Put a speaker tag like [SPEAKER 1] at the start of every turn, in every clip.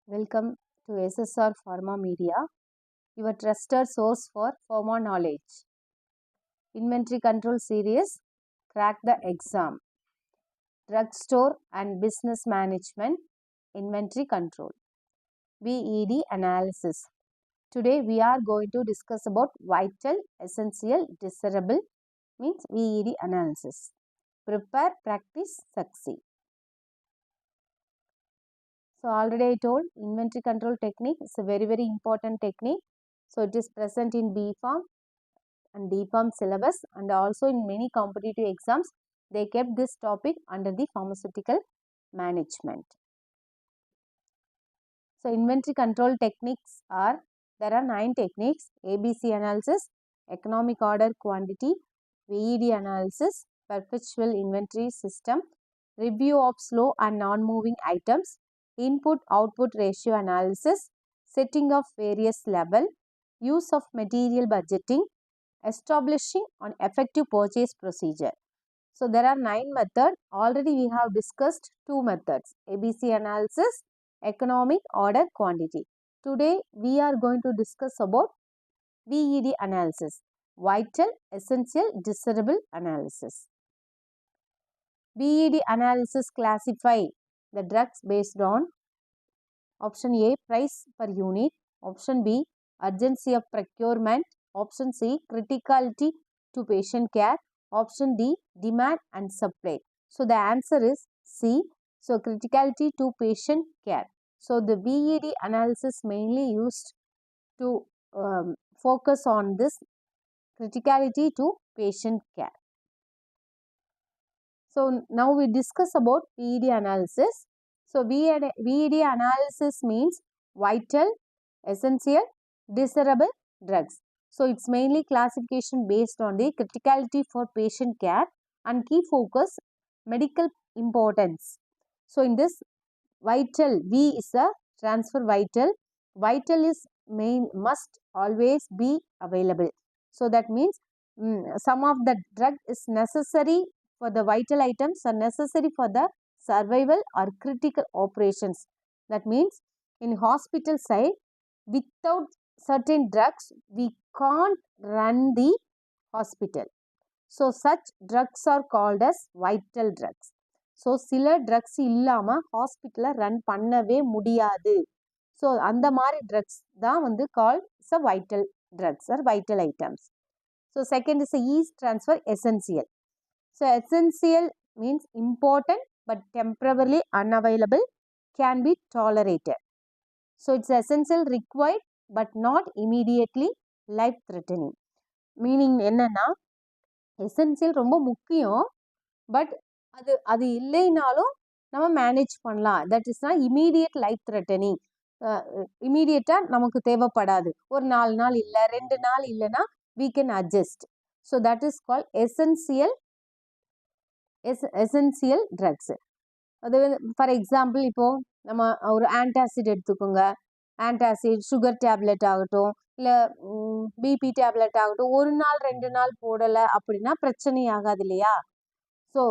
[SPEAKER 1] Welcome to SSR Pharma Media, your trusted source for pharma knowledge. Inventory Control Series, Crack the Exam. Drugstore and Business Management, Inventory Control. VED Analysis. Today we are going to discuss about vital, essential, desirable, means VED analysis. Prepare, practice, succeed. So already I told inventory control technique is a very important technique. So it is present in B.Pharm and D.Pharm syllabus, and also in many competitive exams they kept this topic under the pharmaceutical management. So inventory control techniques are, there are 9 techniques: ABC analysis, economic order quantity, VED analysis, perpetual inventory system, review of slow and non-moving items, input-output ratio analysis, setting of various level, use of material budgeting, establishing an effective purchase procedure. So there are 9 methods. Already we have discussed 2 methods: ABC analysis, economic order quantity. Today we are going to discuss about VED analysis, vital, essential, desirable analysis. VED analysis classify the drugs based on option A, price per unit, option B, urgency of procurement, option C, criticality to patient care, option D, demand and supply. So the answer is C. So criticality to patient care. So the VED analysis mainly used to focus on this criticality to patient care. So now we discuss about VED analysis. So VED analysis means vital, essential, desirable drugs. So it's mainly classification based on the criticality for patient care and key focus medical importance. So in this vital, V is a transfer vital. Vital is must always be available. So that means some of the drug is necessary for the vital items are necessary for the survival or critical operations. That means in hospital side, without certain drugs, we can't run the hospital. So such drugs are called as vital drugs. So சில drugs இல்லாம hospital run பண்ணவே முடியாது. So அந்த மாதிரி drugs தான் வந்து called as vital drugs or vital items. So second is ease transfer essential. So essential means important but temporarily unavailable, can be tolerated. So it's essential required but not immediately life threatening. Meaning என்னன்னா essential ரொம்ப முக்கியம், but அது இல்லைனாலும் நம்ம manage பண்ணலாம். That is not immediate life threatening. இமீடியட்டாக நமக்கு தேவைப்படாது. ஒரு 4 நாள் இல்லை, 2 நாள் இல்லைன்னா we can adjust. So that is called essential drugs. அது ஃபார் எக்ஸாம்பிள் இப்போது நம்ம ஒரு ஆன்டாசிட் எடுத்துக்கோங்க. ஆன்டாசிட் சுகர் டேப்லெட் ஆகட்டும், இல்லை பிபி டேப்லெட் ஆகட்டும், 1 நாள் 2 நாள் போடலை அப்படின்னா பிரச்சனை ஆகாது இல்லையா? ஸோ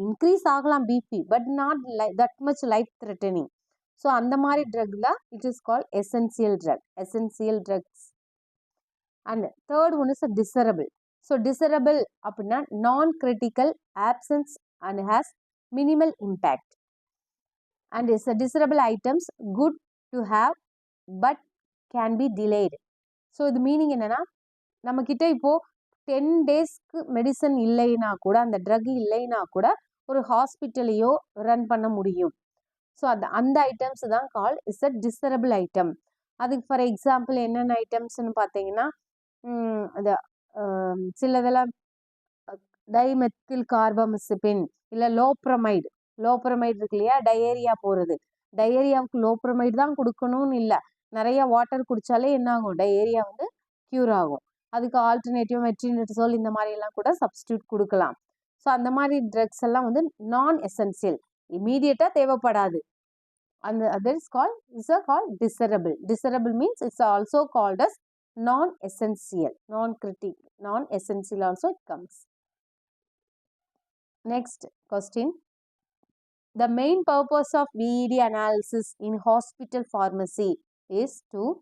[SPEAKER 1] இன்க்ரீஸ் ஆகலாம் BP, but not that much life threatening. So அந்த மாதிரி ட்ரக் தான் it is called essential drugs. And third one is desirable. So desirable அப்படின்னா non critical, options and has minimal impact, and is a desirable items good to have but can be delayed. So இது meaning என்னன்னா, நம்ம கிட்ட இப்போ 10 டேஸ்க்கு medicine இல்லைன்னா கூட, அந்த ட்ரக் இல்லைன்னா கூட ஒரு ஹாஸ்பிட்டலையோ ரன் பண்ண முடியும். ஸோ அந்த ஐட்டம்ஸ் தான் call is a desirable item. அதுக்கு ஃபார் எக்ஸாம்பிள் என்னென்ன ஐட்டம்ஸ்னு பார்த்தீங்கன்னா, அது சிலதெல்லாம் டைமெத்தில் கார்பமிசிபின், இல்லை லோப்ரமைடு இருக்கு இல்லையா, டயேரியா போகிறது. டயேரியாவுக்கு லோப்ரமைடு தான் கொடுக்கணும்னு இல்லை, நிறைய வாட்டர் குடித்தாலே என்ன ஆகும், டயேரியா வந்து க்யூர் ஆகும். அதுக்கு ஆல்டர்னேட்டிவ் மெட்ரினோசோல் இந்த மாதிரிலாம் கூட சப்ஸ்டியூட் கொடுக்கலாம். ஸோ அந்த மாதிரி ட்ரக்ஸ் எல்லாம் வந்து நான் எசென்சியல், இமீடியட்டாக தேவைப்படாது. அந்த other is called desirable means it's also called as non essential, non essential also it comes. Next question. The main purpose of VED analysis in hospital pharmacy is to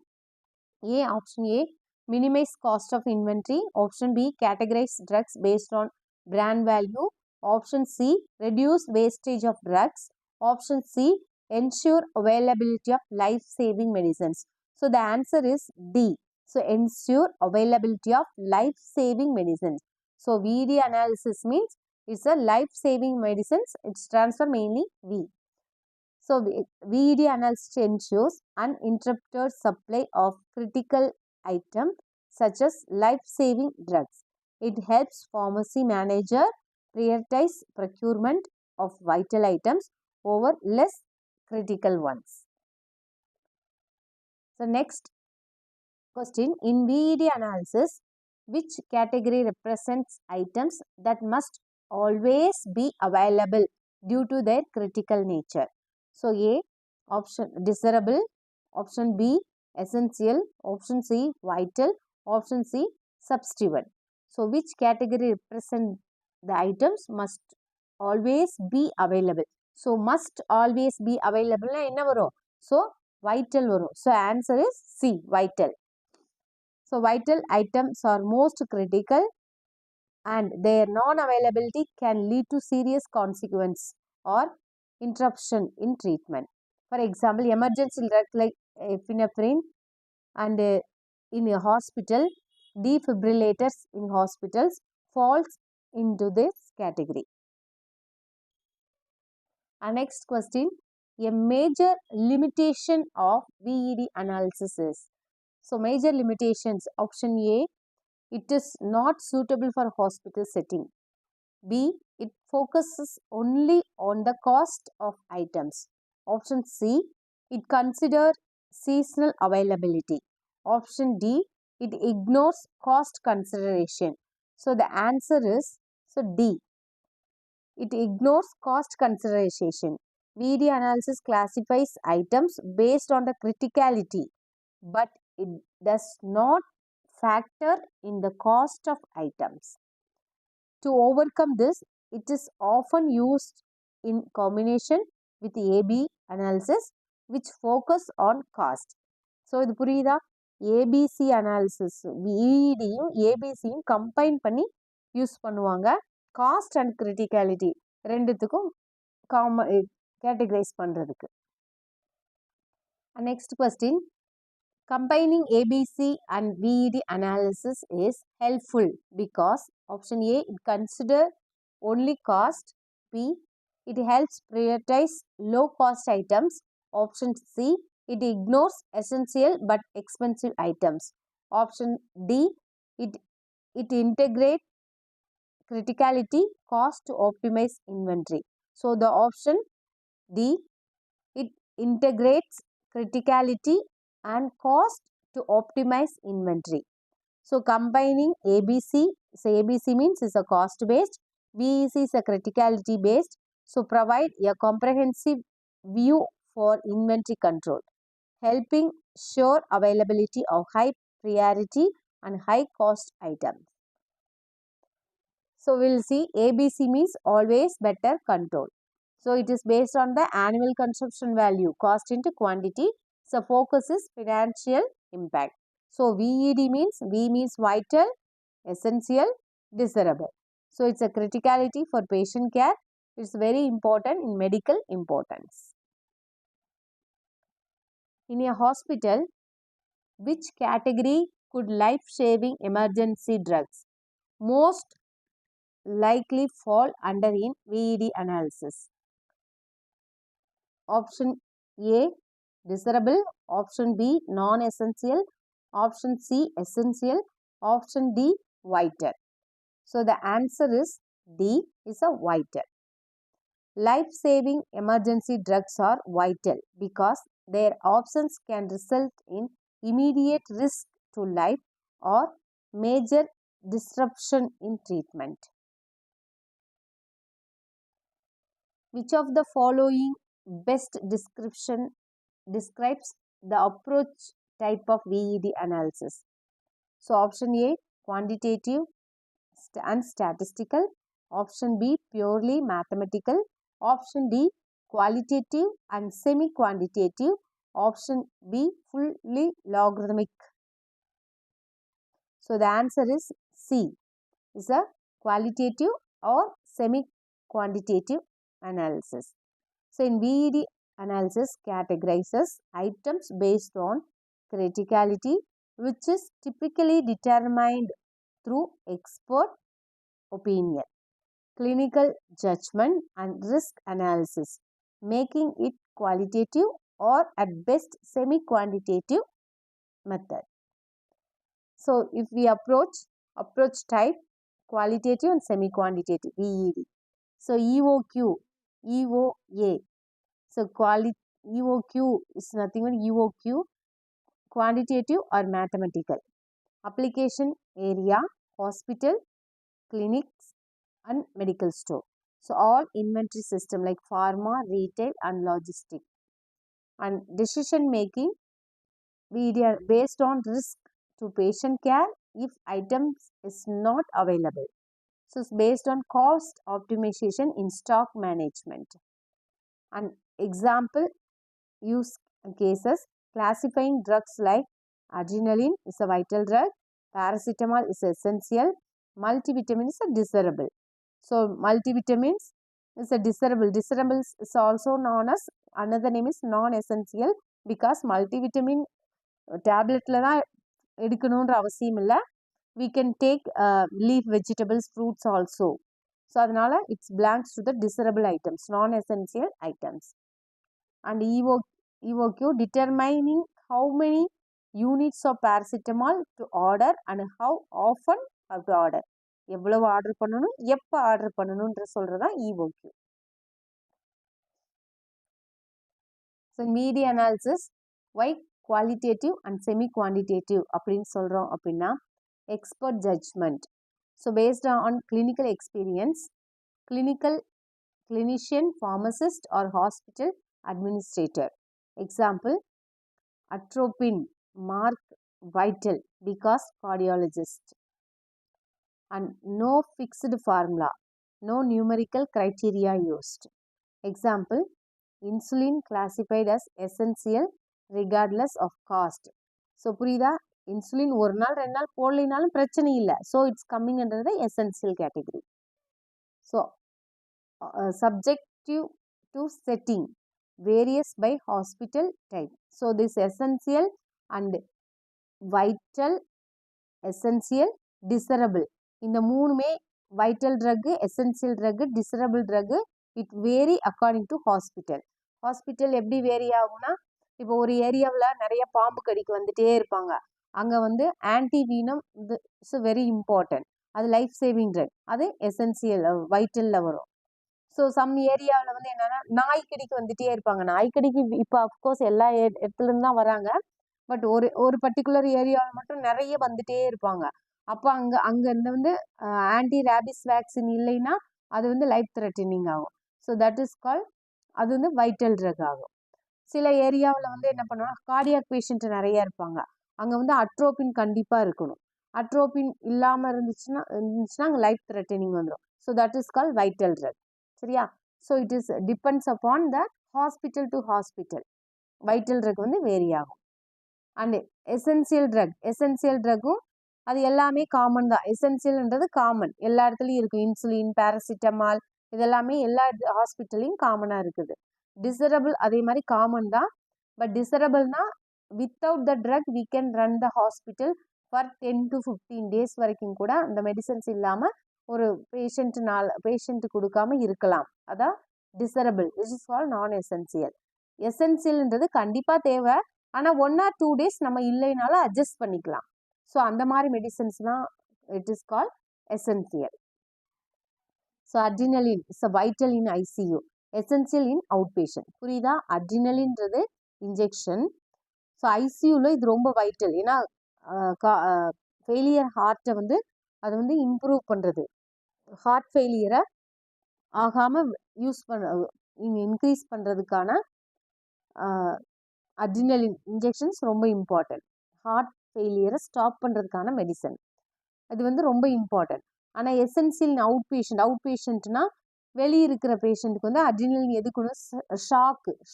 [SPEAKER 1] option A, minimize cost of inventory. Option B, categorize drugs based on brand value. Option C, reduce wastage of drugs. Option C, ensure availability of life-saving medicines. So the answer is D. So ensure availability of life-saving medicines. So VD analysis means it's a life-saving medicines. It stands for mainly V. So VED analysis ensures uninterrupted supply of critical items such as life-saving drugs. It helps pharmacy manager prioritize procurement of vital items over less critical ones. So next question, in VED analysis, which category represents items that must always be available due to their critical nature? So A, option desirable, option B, essential, option C, vital, option C, substitute. So which category represent the items must always be available? So must always be available na enna varum? So vital varum. So answer is C, vital. So vital items are most critical and their non-availability can lead to serious consequence or interruption in treatment. For example, emergency drugs like epinephrine and in a hospital, defibrillators in hospitals falls into this category. Our next question, a major limitation of VED analysis is. So major limitations, option A, it is not suitable for hospital setting. B, it focuses only on the cost of items. Option C, it considers seasonal availability. Option D, it ignores cost consideration. So the answer is D. It ignores cost consideration. VD analysis classifies items based on the criticality, but it does not factor in the cost of items. To overcome this, it is often used in combination with AB analysis, which focus on cost. So, இது புரியுதா? ABC analysis, VEDயும் ABCயும் combine பண்ணி use பண்ணுவாங்க. Cost and criticality ரெண்டுத்துக்கும் categorize பண்ணுறதுக்கு. Next question. Combining ABC and VED analysis is helpful because option A, it considers only cost. B, it helps prioritize low cost items. Option C, it ignores essential but expensive items. Option D, it integrates criticality cost to optimize inventory. So the option D, it integrates criticality and cost to optimize inventory. So combining ABC, so ABC means is a cost based, VEC is a criticality based. So provide a comprehensive view for inventory control, helping sure availability of high priority and high cost items. So we'll see ABC means always better control. So it is based on the annual consumption value, cost into quantity. So focus is financial impact. So VED means V means vital, essential, desirable. So it's a criticality for patient care. It's very important in medical importance. In a hospital, which category could life-saving emergency drugs most likely fall under in VED analysis? Option A, desirable. Option B, non-essential. Option C, essential. Option D, vital. So the answer is D, is a vital. Life-saving emergency drugs are vital because their absence can result in immediate risk to life or major disruption in treatment. Which of the following best describes the approach type of VED analysis? So option A, quantitative and statistical. Option B, purely mathematical. Option D, qualitative and semi-quantitative. Option B, fully logarithmic. So the answer is C, is a qualitative or semi-quantitative analysis. So in VED analysis categorizes items based on criticality, which is typically determined through expert opinion, clinical judgment and risk analysis, making it qualitative or at best semi-quantitative method. So if we approach type qualitative and semi-quantitative VED. So EOQ, EOA. So EOQ is nothing but EOQ, quantitative or mathematical. Application area, hospital, clinics and medical store. So all inventory system like pharma, retail and logistic. And decision making based on risk to patient care if items is not available. So it's based on cost optimization in stock management. And example use cases, classifying drugs like adrenaline is a vital drug, paracetamol is essential, multivitamin is a desirable. So multivitamins is a desirable. Desirable is also known as, another name is non-essential, because multivitamin tabletல தான் எடுக்கணும்ன்ற அவசியம் இல்லை. We can take leaf vegetables, fruits also. So அதனால it belongs to the desirable items, non-essential items. And EOQ determining how many units of paracetamol to order and how often have to order. எவ்வளவு order பண்ணணும், எப்போ order பண்ணணும்ன்ற சொல்றதா EOQ. So media analysis, why qualitative and semi-quantitative அப்படின்னு சொல்றோம் அப்படின்னா, expert judgment. So based on clinical experience, clinician, pharmacist or hospital administrator. Example, atropine marked vital because cardiologist. And no fixed formula, no numerical criteria used. Example, insulin classified as essential regardless of cost. So புரியுதா, insulin ஒரு நாள் 2 நாள் போடலைனாலும் பிரச்சனை இல்லை. So it's coming under the essential category. So subjective to setting varies by hospital type. So this essential and vital, essential, desirable, இந்த மூணுமே vital drug, essential drug, desirable drug, it vary according to hospital. Hospital எப்படி vary ஆகும்னா, இப்போ ஒரு ஏரியாவில் நிறைய பாம்பு கடிக்கு வந்துட்டே இருப்பாங்க, அங்கே வந்து ஆன்டிவீனம் இஸ் வெரி இம்பார்ட்டன்ட், அது லைஃப் சேவிங் ட்ரக், அது எசென்சியல் வைட்டலில் வரும். ஸோ சம் ஏரியாவில் வந்து என்னென்னா நாய்க்கடிக்கு வந்துட்டே இருப்பாங்க. நாய்க்கடிக்கு இப்போ அஃப்கோர்ஸ் எல்லா இடத்துலேருந்து தான் வராங்க, பட் ஒரு பர்டிகுலர் ஏரியாவில் மட்டும் நிறைய வந்துட்டே இருப்பாங்க. அப்போ அங்கே வந்து ஆன்டி ரேபிஸ் வேக்சின் இல்லைன்னா அது வந்து லைஃப் த்ரெட்டனிங் ஆகும். ஸோ தட் இஸ் கால், அது வந்து வைட்டல் ட்ரக் ஆகும். சில ஏரியாவில் வந்து என்ன பண்ணுவாங்க, கார்டியாக் பேஷண்ட் நிறைய இருப்பாங்க, அங்கே வந்து அட்ரோபின் கண்டிப்பாக இருக்கணும். அட்ரோபின் இல்லாமல் இருந்துச்சுன்னா அங்கே லைஃப் த்ரெட்டனிங் வந்துடும். So that is call vital drug. சரியா? So it is depends upon the hospital to hospital, vital drug வந்து வேரி ஆகும். அண்ட் எசென்சியல் ட்ரக்கும் அது எல்லாமே காமன் தான். எசென்சியல்ன்றது காமன், எல்லா இடத்துலையும் இருக்கும். இன்சுலின், பேராசிட்டமால் இதெல்லாமே எல்லா ஹாஸ்பிட்டல்லையும் காமனாக இருக்குது. டிசரபிள் அதே மாதிரி காமன் தான், பட் டிசரபிள்னா without the drug we can run the hospital for 10 to 15 days வரைக்கும் கூட அந்த மெடிசன்ஸ் இல்லாமல் ஒரு பேஷண்ட்டு கொடுக்காம இருக்கலாம். அதான் டிசரபிள். திஸ் இஸ் கால் நான் எசென்சியல். எசென்சியல்ன்றது கண்டிப்பாக தேவை, ஆனால் 1 or 2 days நம்ம இல்லைனாலும் அட்ஜஸ்ட் பண்ணிக்கலாம். ஸோ அந்த மாதிரி மெடிசன்ஸ்லாம் it is call essential. So adrenaline is a vital in ICU, essential in out patient. புரியுதா? அட்ரினலின்றது இன்ஜெக்ஷன். ஸோ ஐசியூவில் இது ரொம்ப வைட்டல், ஏன்னா ஃபெயிலியர் ஹார்ட்டை வந்து அது வந்து இம்ப்ரூவ் பண்ணுறது, ஹார்ட் ஃபெயிலியரை ஆகாமல் இன்க்ரீஸ் பண்ணுறதுக்கான அட்ரினலின் இன்ஜெக்ஷன்ஸ் ரொம்ப இம்பார்ட்டன்ட். ஹார்ட் ஃபெயிலியரை ஸ்டாப் பண்ணுறதுக்கான மெடிசன், அது வந்து ரொம்ப இம்பார்ட்டன்ட். ஆனால் எசென்சியல் அவுட் பேஷண்ட்னா வெளியே இருக்கிற பேஷண்ட்டுக்கு வந்து அட்ரினலின் எதுக்குன்னு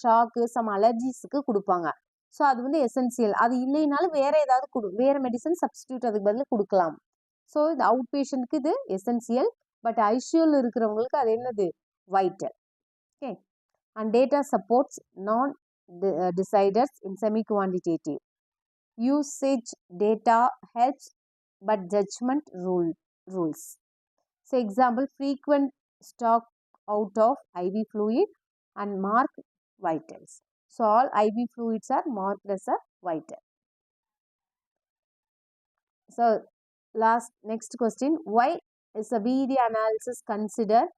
[SPEAKER 1] ஷாக்கு சம் அலர்ஜிஸுக்கு கொடுப்பாங்க. ஸோ அது வந்து எசென்சியல். அது இல்லைனாலும் வேற ஏதாவது வேற மெடிசன் சப்ஸ்டியூட் அதுக்கு பதில் கொடுக்கலாம். ஸோ இந்த அவுட் பேஷண்ட்க்கு இது எசென்சியல். பட் ஐசியூவில் இருக்கிறவங்களுக்கு அது என்னது vital. Okay. And data supports நான் deciders in semi-quantitative. Usage data helps, but judgment rules. So example, frequent stock out of IV fluid and mark vitals. So all IV fluids are marked as a vital. So next question, why is a VED analysis considered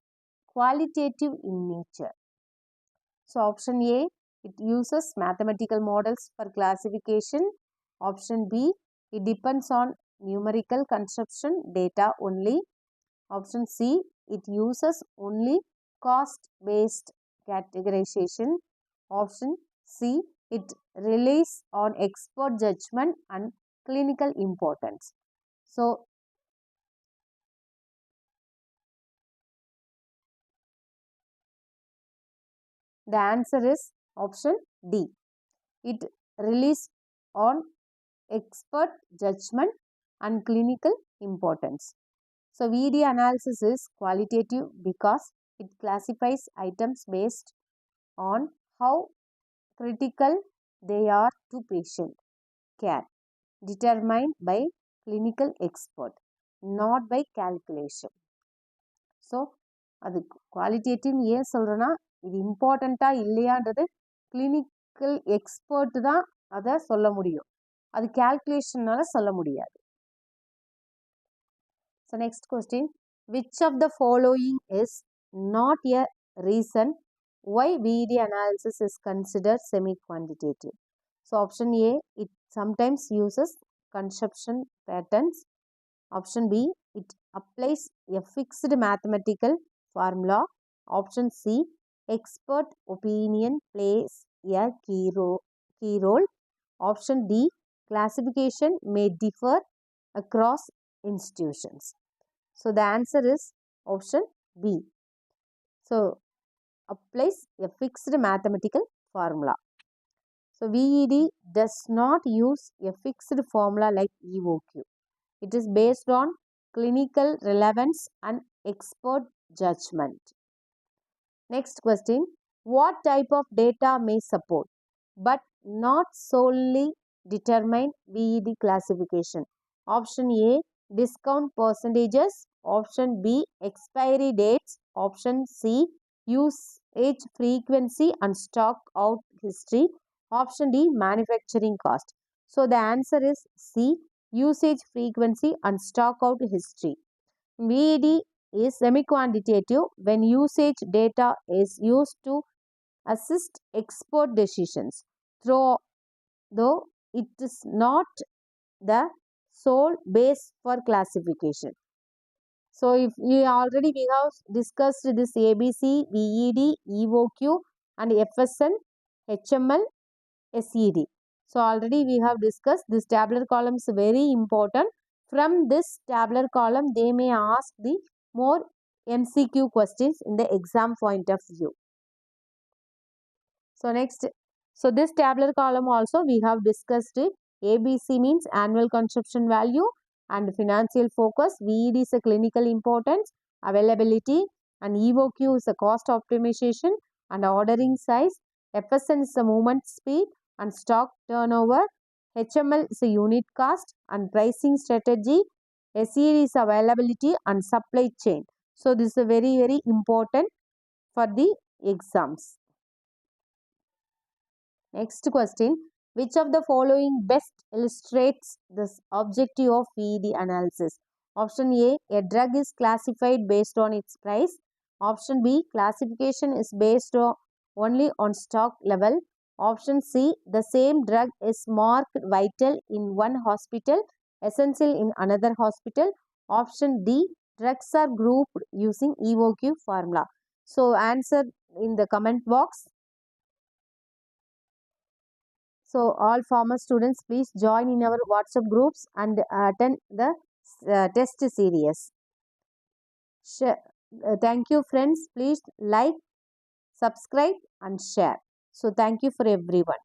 [SPEAKER 1] qualitative in nature? So option A, it uses mathematical models for classification. Option B, it depends on numerical construction data only. Option C, it uses only cost-based categorization. Option C, it relies on expert judgment and clinical importance. So, the answer is option D. It relies on expert judgment and clinical importance. So VED analysis is qualitative because it classifies items based on how critical they are to patient care, determined by clinical expert, not by calculation. So அது qualitative ஏன் சொல்கிறேன்னா, இது இம்பார்ட்டண்ட்டாக இல்லையான்றது clinical expert தான் அதை சொல்ல முடியும். அது calculationனால சொல்ல முடியாது. So next question, which of the following is not a reason why VED analysis is considered semi-quantitative? So option A, it sometimes uses consumption patterns. Option B, it applies a fixed mathematical formula. Option C, expert opinion plays a key role. Option D, classification may differ across institutions. So the answer is option B. So applies a fixed mathematical formula. So VED does not use a fixed formula like EOQ. It is based on clinical relevance and expert judgment. Next question, what type of data may support but not solely determine VED classification? Option A, discount percentages. Option B, expiry dates. Option C, usage frequency and stock out history. Option D, manufacturing cost. So the answer is C, usage frequency and stock out history. VED is semi-quantitative when usage data is used to assist expert decisions, though it is not the sole base for classification. So if we have discussed this ABC, VED, EOQ and FSN, HML, SED. So already we have discussed this tabular column is very important. From this tabular column they may ask the more MCQ questions in the exam point of view. So next, so this tabular column also we have discussed it. ABC means annual consumption value and financial focus. VED is a clinical importance, availability, and EOQ is a cost optimization and ordering size. FSN is a movement speed and stock turnover. HML is a unit cost and pricing strategy. SED is availability and supply chain. So this is very, very important for the exams. Next question, which of the following best illustrates this objective of VED analysis? Option A, a drug is classified based on its price. Option B, classification is based only on stock level. Option C, the same drug is marked vital in one hospital, essential in another hospital. Option D, drugs are grouped using EOQ formula. So answer in the comment box. So all pharma students, please join in our WhatsApp groups and attend the test series. Thank you friends. Please like, subscribe and share. So thank you for everyone.